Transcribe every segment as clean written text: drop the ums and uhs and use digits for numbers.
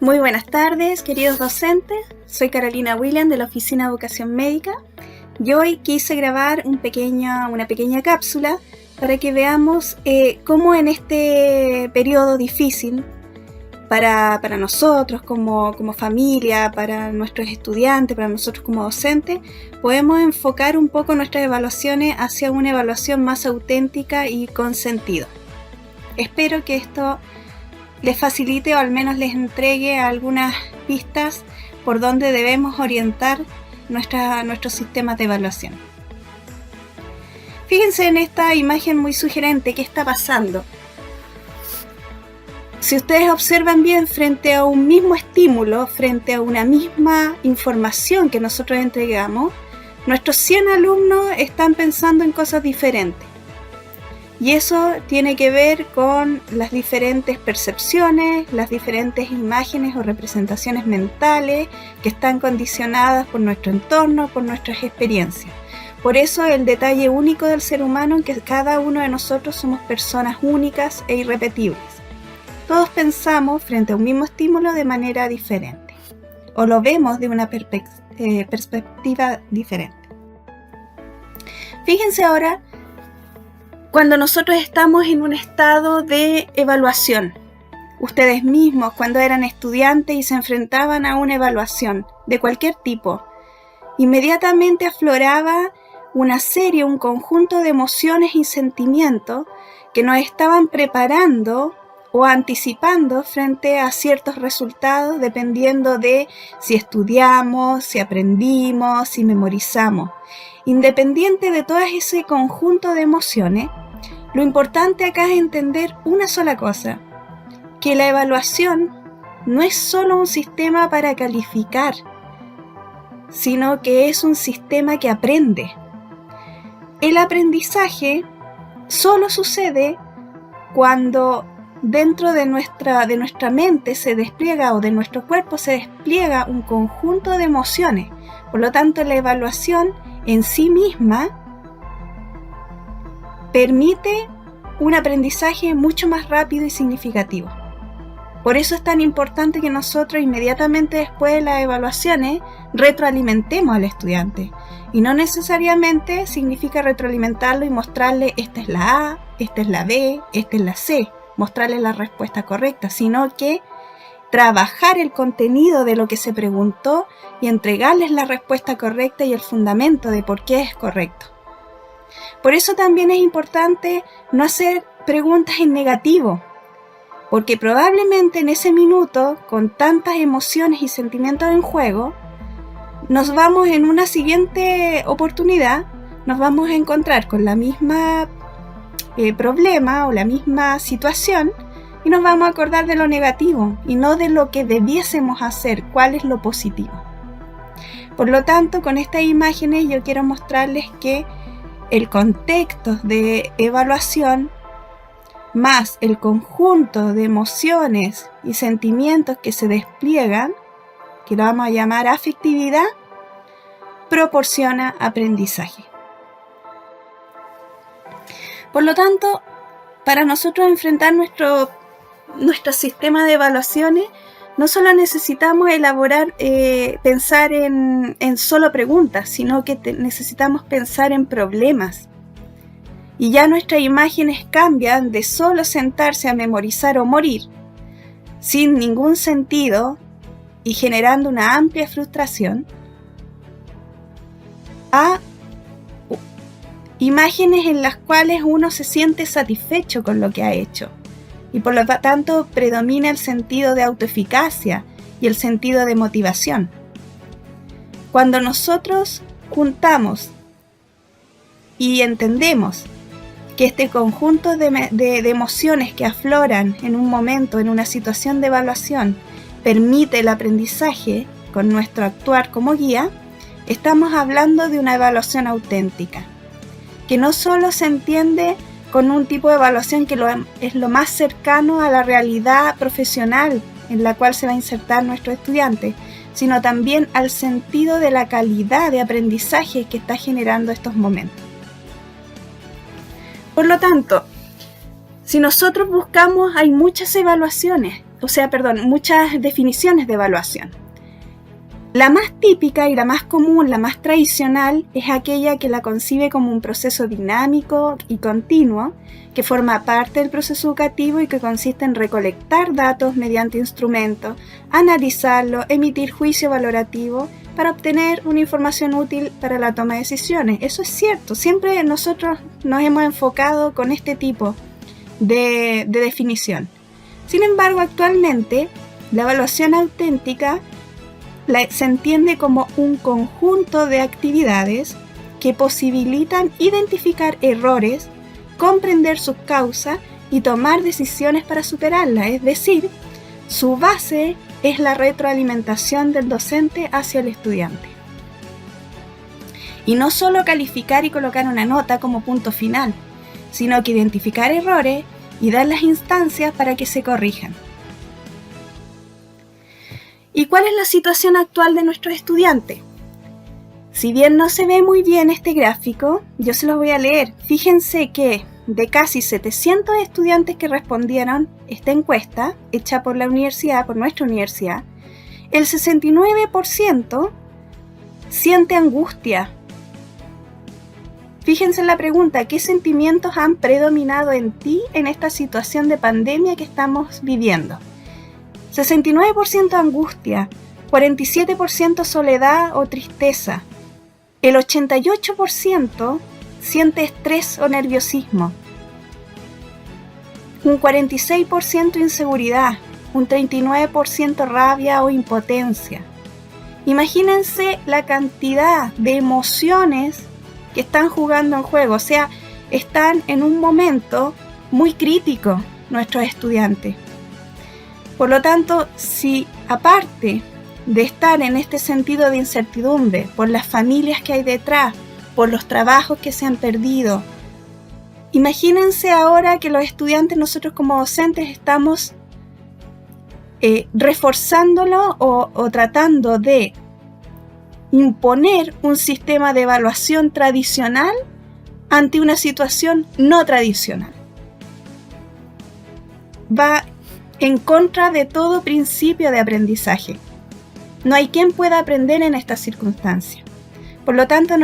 Muy buenas tardes, queridos docentes. Soy Carolina William de la Oficina de Educación Médica y hoy quise grabar una pequeña cápsula para que veamos cómo en este periodo difícil para nosotros como familia, para nuestros estudiantes, para nosotros como docentes, podemos enfocar un poco nuestras evaluaciones hacia una evaluación más auténtica y con sentido. Espero que esto les facilite o al menos les entregue algunas pistas por donde debemos orientar nuestros sistemas de evaluación. Fíjense en esta imagen muy sugerente. ¿Qué está pasando? Si ustedes observan bien, frente a un mismo estímulo, frente a una misma información que nosotros entregamos, nuestros 100 alumnos están pensando en cosas diferentes. Y eso tiene que ver con las diferentes percepciones, las diferentes imágenes o representaciones mentales que están condicionadas por nuestro entorno, por nuestras experiencias. Por eso el detalle único del ser humano es que cada uno de nosotros somos personas únicas e irrepetibles. Todos pensamos frente a un mismo estímulo de manera diferente, o lo vemos de una perspectiva diferente. Fíjense ahora cuando nosotros estamos en un estado de evaluación. Ustedes mismos, cuando eran estudiantes y se enfrentaban a una evaluación de cualquier tipo, inmediatamente afloraba un conjunto de emociones y sentimientos que nos estaban preparando o anticipando frente a ciertos resultados, dependiendo de si estudiamos, si aprendimos, si memorizamos. Independiente de todo ese conjunto de emociones, lo importante acá es entender una sola cosa, que la evaluación no es solo un sistema para calificar, sino que es un sistema que aprende. El aprendizaje solo sucede cuando dentro de nuestra mente se despliega o de nuestro cuerpo se despliega un conjunto de emociones. Por lo tanto, la evaluación en sí misma permite un aprendizaje mucho más rápido y significativo. Por eso es tan importante que nosotros inmediatamente después de las evaluaciones retroalimentemos al estudiante. Y no necesariamente significa retroalimentarlo y mostrarle esta es la A, esta es la B, esta es la C, mostrarle la respuesta correcta, sino que trabajar el contenido de lo que se preguntó y entregarles la respuesta correcta y el fundamento de por qué es correcto. Por eso también es importante no hacer preguntas en negativo, porque probablemente en ese minuto, con tantas emociones y sentimientos en juego, nos vamos en una siguiente oportunidad, nos vamos a encontrar con la misma problema o la misma situación y nos vamos a acordar de lo negativo y no de lo que debiésemos hacer, cuál es lo positivo. Por lo tanto, con estas imágenes yo quiero mostrarles que el contexto de evaluación más el conjunto de emociones y sentimientos que se despliegan, que lo vamos a llamar afectividad, proporciona aprendizaje. Por lo tanto, para nosotros enfrentar nuestro sistema de evaluaciones, no solo necesitamos pensar en solo preguntas, sino que necesitamos pensar en problemas. Y ya nuestras imágenes cambian de solo sentarse a memorizar o morir, sin ningún sentido y generando una amplia frustración, a imágenes en las cuales uno se siente satisfecho con lo que ha hecho y por lo tanto predomina el sentido de autoeficacia y el sentido de motivación. Cuando nosotros juntamos y entendemos que este conjunto de emociones que afloran en un momento, en una situación de evaluación, permite el aprendizaje con nuestro actuar como guía, estamos hablando de una evaluación auténtica, que no solo se entiende con un tipo de evaluación que es lo más cercano a la realidad profesional en la cual se va a insertar nuestro estudiante, sino también al sentido de la calidad de aprendizaje que está generando estos momentos. Por lo tanto, si nosotros buscamos, hay muchas evaluaciones, muchas definiciones de evaluación. La más típica y la más común, la más tradicional, es aquella que la concibe como un proceso dinámico y continuo, que forma parte del proceso educativo y que consiste en recolectar datos mediante instrumentos, analizarlos, emitir juicio valorativo para obtener una información útil para la toma de decisiones. Eso es cierto, siempre nosotros nos hemos enfocado con este tipo de definición. Sin embargo, actualmente, la evaluación auténtica se entiende como un conjunto de actividades que posibilitan identificar errores, comprender sus causas y tomar decisiones para superarlas. Es decir, su base es la retroalimentación del docente hacia el estudiante. Y no solo calificar y colocar una nota como punto final, sino que identificar errores y dar las instancias para que se corrijan. ¿Y cuál es la situación actual de nuestros estudiantes? Si bien no se ve muy bien este gráfico, yo se los voy a leer. Fíjense que de casi 700 estudiantes que respondieron esta encuesta, hecha por nuestra universidad, el 69% siente angustia. Fíjense en la pregunta, ¿qué sentimientos han predominado en ti en esta situación de pandemia que estamos viviendo? 69% angustia, 47% soledad o tristeza. El 88% siente estrés o nerviosismo. Un 46% inseguridad, un 39% rabia o impotencia. Imagínense la cantidad de emociones que están jugando en juego, o sea, están en un momento muy crítico nuestros estudiantes. Por lo tanto, si aparte de estar en este sentido de incertidumbre por las familias que hay detrás, por los trabajos que se han perdido, imagínense ahora que los estudiantes, nosotros como docentes, estamos reforzándolo o tratando de imponer un sistema de evaluación tradicional ante una situación no tradicional. Va en contra de todo principio de aprendizaje. No hay quien pueda aprender en estas circunstancias. Por lo tanto,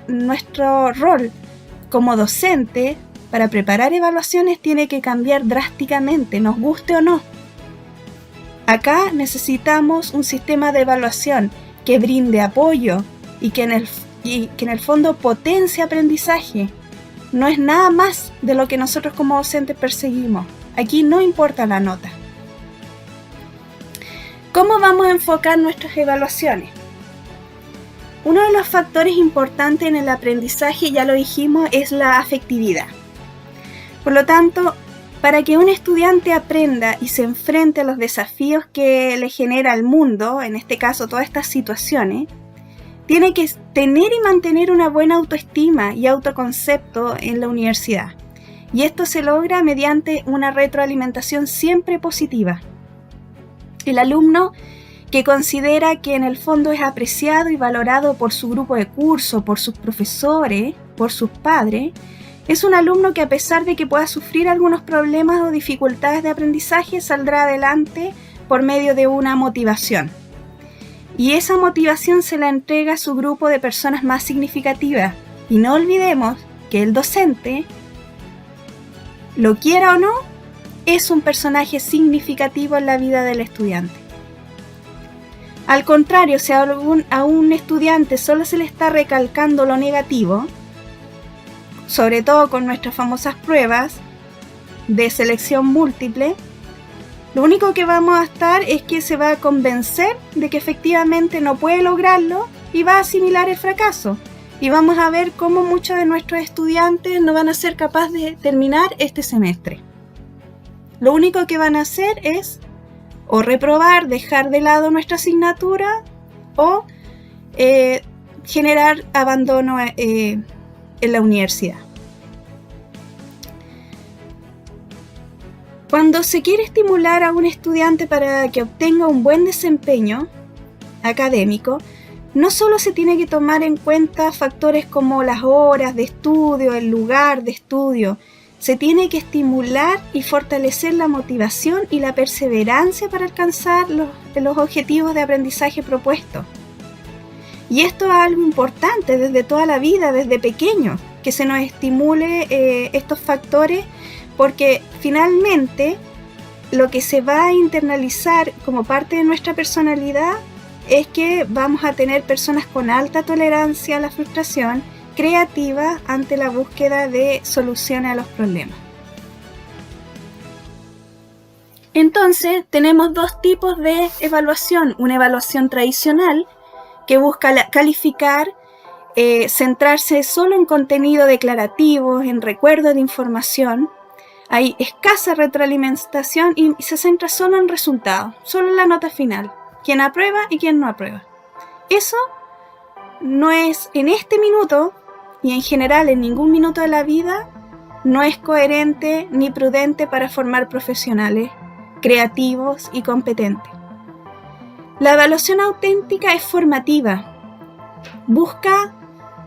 nuestro rol como docente para preparar evaluaciones tiene que cambiar drásticamente, nos guste o no. Acá necesitamos un sistema de evaluación que brinde apoyo y que en el fondo potencie aprendizaje. No es nada más de lo que nosotros como docentes perseguimos. Aquí no importa la nota. ¿Cómo vamos a enfocar nuestras evaluaciones? Uno de los factores importantes en el aprendizaje, ya lo dijimos, es la afectividad. Por lo tanto, para que un estudiante aprenda y se enfrente a los desafíos que le genera el mundo, en este caso todas estas situaciones, tiene que tener y mantener una buena autoestima y autoconcepto en la universidad. Y esto se logra mediante una retroalimentación siempre positiva. El alumno que considera que en el fondo es apreciado y valorado por su grupo de curso, por sus profesores, por sus padres, es un alumno que, a pesar de que pueda sufrir algunos problemas o dificultades de aprendizaje, saldrá adelante por medio de una motivación. Y esa motivación se la entrega a su grupo de personas más significativas. Y no olvidemos que el docente, lo quiera o no, es un personaje significativo en la vida del estudiante. Al contrario, si a un estudiante solo se le está recalcando lo negativo, sobre todo con nuestras famosas pruebas de selección múltiple, lo único que vamos a estar es que se va a convencer de que efectivamente no puede lograrlo y va a asimilar el fracaso. Y vamos a ver cómo muchos de nuestros estudiantes no van a ser capaces de terminar este semestre. Lo único que van a hacer es o reprobar, dejar de lado nuestra asignatura o generar abandono en la universidad. Cuando se quiere estimular a un estudiante para que obtenga un buen desempeño académico, no solo se tiene que tomar en cuenta factores como las horas de estudio, el lugar de estudio, se tiene que estimular y fortalecer la motivación y la perseverancia para alcanzar los objetivos de aprendizaje propuestos. Y esto es algo importante desde toda la vida, desde pequeño, que se nos estimule estos factores, porque finalmente lo que se va a internalizar como parte de nuestra personalidad es que vamos a tener personas con alta tolerancia a la frustración, creativas ante la búsqueda de soluciones a los problemas. Entonces, tenemos dos tipos de evaluación. Una evaluación tradicional, que busca calificar, centrarse solo en contenido declarativo, en recuerdo de información. Hay escasa retroalimentación y se centra solo en resultados, solo en la nota final, quién aprueba y quién no aprueba. Eso no es, en este minuto y en general en ningún minuto de la vida, no es coherente ni prudente para formar profesionales creativos y competentes. La evaluación auténtica es formativa, busca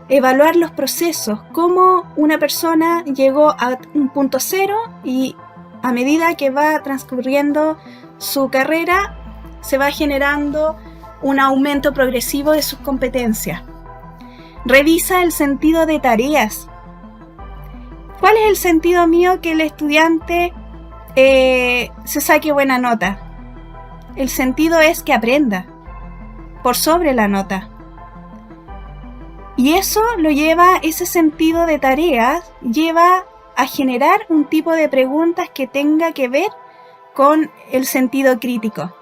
evaluar los procesos, cómo una persona llegó a un punto cero y a medida que va transcurriendo su carrera se va generando un aumento progresivo de sus competencias. Revisa el sentido de tareas. ¿Cuál es el sentido mío que el estudiante se saque buena nota? El sentido es que aprenda por sobre la nota. Y eso lo lleva, ese sentido de tareas, lleva a generar un tipo de preguntas que tenga que ver con el sentido crítico.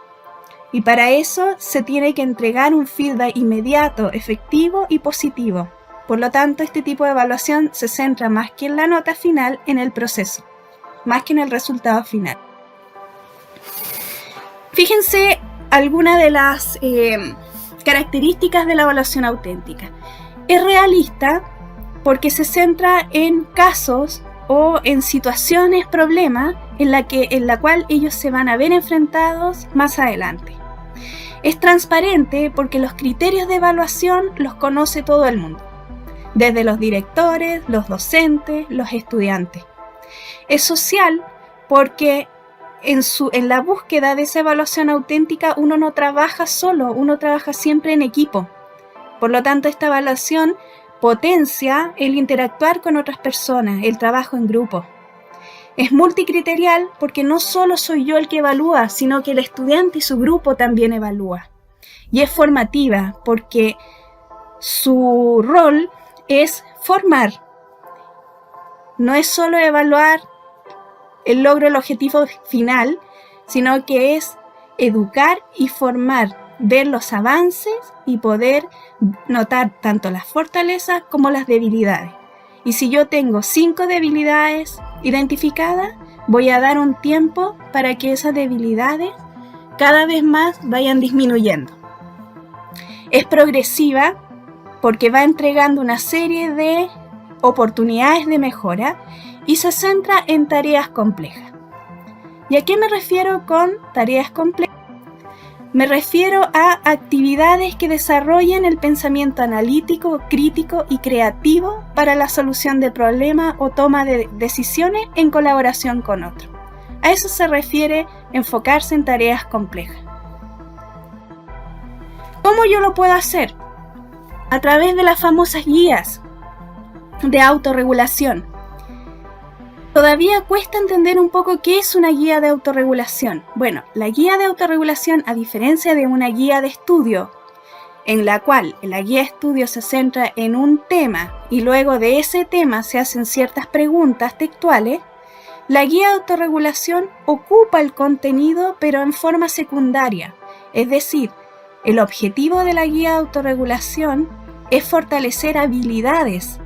Y para eso se tiene que entregar un feedback inmediato, efectivo y positivo. Por lo tanto, este tipo de evaluación se centra más que en la nota final, en el proceso, más que en el resultado final. Fíjense algunas de las características de la evaluación auténtica. Es realista porque se centra en casos o en situaciones, problemas, en la cual ellos se van a ver enfrentados más adelante. Es transparente porque los criterios de evaluación los conoce todo el mundo, desde los directores, los docentes, los estudiantes. Es social porque en la búsqueda de esa evaluación auténtica uno no trabaja solo, uno trabaja siempre en equipo. Por lo tanto, esta evaluación potencia el interactuar con otras personas, el trabajo en grupo. Es multicriterial porque no solo soy yo el que evalúa, sino que el estudiante y su grupo también evalúa. Y es formativa porque su rol es formar. No es solo evaluar el logro del objetivo final, sino que es educar y formar, ver los avances y poder notar tanto las fortalezas como las debilidades. Y si yo tengo 5 debilidades identificadas, voy a dar un tiempo para que esas debilidades cada vez más vayan disminuyendo. Es progresiva porque va entregando una serie de oportunidades de mejora y se centra en tareas complejas. ¿Y a qué me refiero con tareas complejas? Me refiero a actividades que desarrollen el pensamiento analítico, crítico y creativo para la solución de problemas o toma de decisiones en colaboración con otros. A eso se refiere enfocarse en tareas complejas. ¿Cómo yo lo puedo hacer? A través de las famosas guías de autorregulación. Todavía cuesta entender un poco qué es una guía de autorregulación. Bueno, la guía de autorregulación, a diferencia de una guía de estudio, en la cual la guía de estudio se centra en un tema y luego de ese tema se hacen ciertas preguntas textuales, la guía de autorregulación ocupa el contenido pero en forma secundaria. Es decir, el objetivo de la guía de autorregulación es fortalecer habilidades,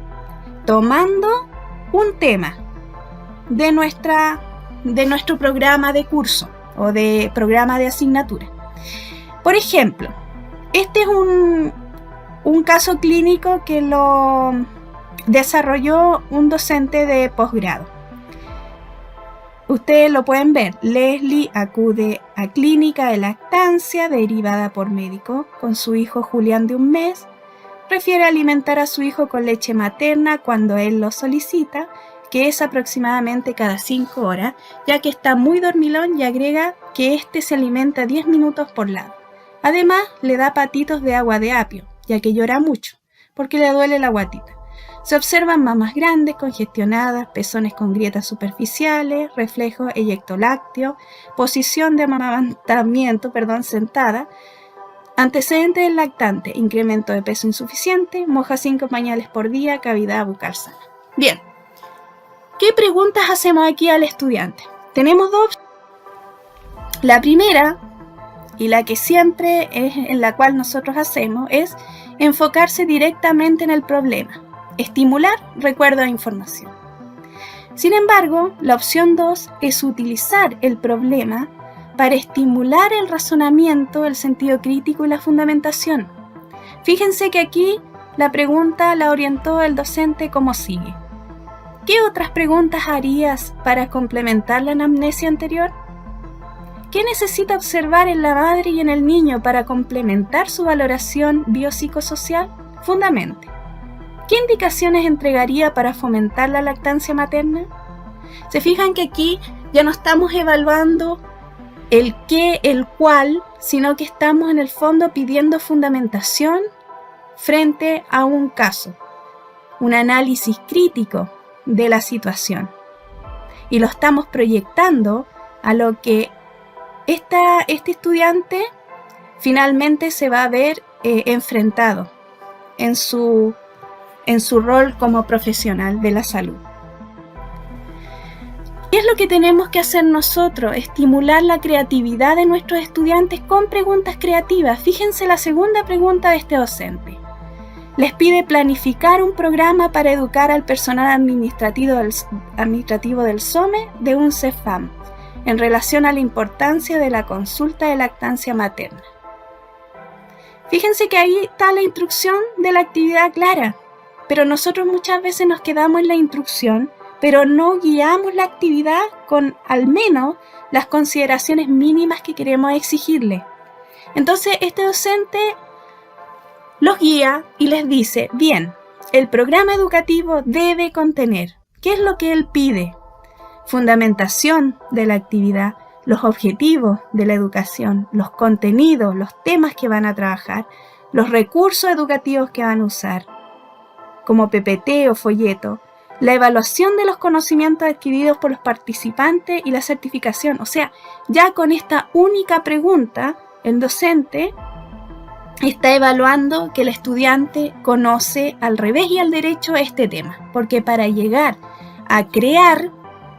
tomando un tema de nuestro programa de curso o de programa de asignatura. Por ejemplo, este es un caso clínico que lo desarrolló un docente de posgrado. Ustedes lo pueden ver. Leslie acude a clínica de lactancia derivada por médico con su hijo Julián de 1 mes. Prefiere alimentar a su hijo con leche materna cuando él lo solicita. que es aproximadamente cada 5 horas, ya que está muy dormilón, y agrega que este se alimenta 10 minutos por lado. Además, le da patitos de agua de apio, ya que llora mucho, porque le duele la guatita. Se observan mamas grandes, congestionadas, pezones con grietas superficiales, reflejo eyectolácteo, posición de amamantamiento, sentada, antecedentes del lactante, incremento de peso insuficiente, moja 5 pañales por día, cavidad bucal sana. Bien, ¿qué preguntas hacemos aquí al estudiante? Tenemos dos. La primera, y la que siempre es en la cual nosotros hacemos, es enfocarse directamente en el problema, estimular recuerdo de información. Sin embargo, la opción 2 es utilizar el problema para estimular el razonamiento, el sentido crítico y la fundamentación. Fíjense que aquí la pregunta la orientó el docente como sigue. ¿Qué otras preguntas harías para complementar la anamnesia anterior? ¿Qué necesita observar en la madre y en el niño para complementar su valoración biopsicosocial? Fundamente. ¿Qué indicaciones entregaría para fomentar la lactancia materna? Se fijan que aquí ya no estamos evaluando el qué, el cuál, sino que estamos en el fondo pidiendo fundamentación frente a un caso, un análisis crítico de la situación. Y lo estamos proyectando a lo que este estudiante finalmente se va a ver enfrentado en su rol como profesional de la salud. ¿Qué es lo que tenemos que hacer nosotros? Estimular la creatividad de nuestros estudiantes con preguntas creativas. Fíjense la segunda pregunta de este docente. Les pide planificar un programa para educar al personal administrativo del SOME de un CEFAM en relación a la importancia de la consulta de lactancia materna. Fíjense que ahí está la instrucción de la actividad clara, pero nosotros muchas veces nos quedamos en la instrucción, pero no guiamos la actividad con al menos las consideraciones mínimas que queremos exigirle. Entonces este docente los guía y les dice, bien, el programa educativo debe contener, ¿qué es lo que él pide? Fundamentación de la actividad, los objetivos de la educación, los contenidos, los temas que van a trabajar, los recursos educativos que van a usar, como PPT o folleto, la evaluación de los conocimientos adquiridos por los participantes y la certificación. O sea, ya con esta única pregunta, el docente está evaluando que el estudiante conoce al revés y al derecho este tema, porque para llegar a crear,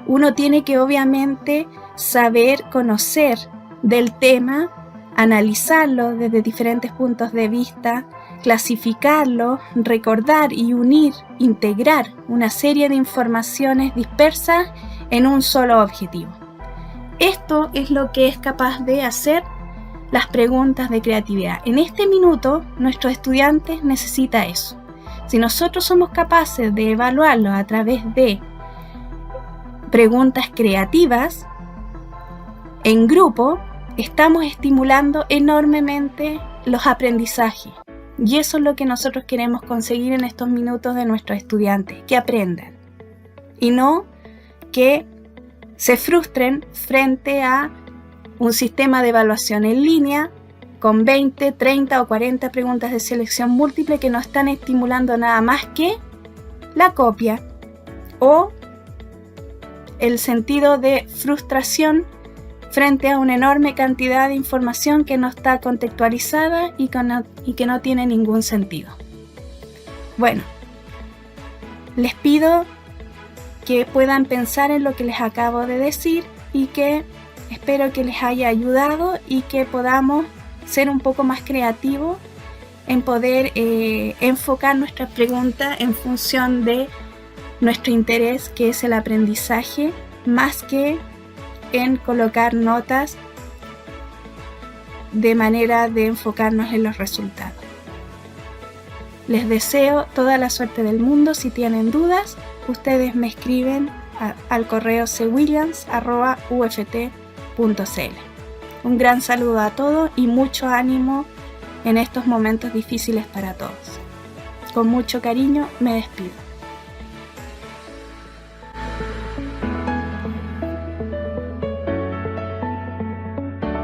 uno tiene que obviamente saber conocer del tema, analizarlo desde diferentes puntos de vista, clasificarlo, recordar y unir, integrar una serie de informaciones dispersas en un solo objetivo. Esto es lo que es capaz de hacer las preguntas de creatividad. En este minuto, nuestros estudiantes necesitan eso. Si nosotros somos capaces de evaluarlo a través de preguntas creativas, en grupo, estamos estimulando enormemente los aprendizajes. Y eso es lo que nosotros queremos conseguir en estos minutos de nuestros estudiantes, que aprendan. Y no que se frustren frente a un sistema de evaluación en línea con 20, 30 o 40 preguntas de selección múltiple que no están estimulando nada más que la copia o el sentido de frustración frente a una enorme cantidad de información que no está contextualizada y que no tiene ningún sentido. Bueno, les pido que puedan pensar en lo que les acabo de decir y que espero que les haya ayudado y que podamos ser un poco más creativos en poder enfocar nuestras preguntas en función de nuestro interés, que es el aprendizaje, más que en colocar notas de manera de enfocarnos en los resultados. Les deseo toda la suerte del mundo. Si tienen dudas, ustedes me escriben al correo cwilliams@uft.cl. Un gran saludo a todos y mucho ánimo en estos momentos difíciles para todos. Con mucho cariño me despido.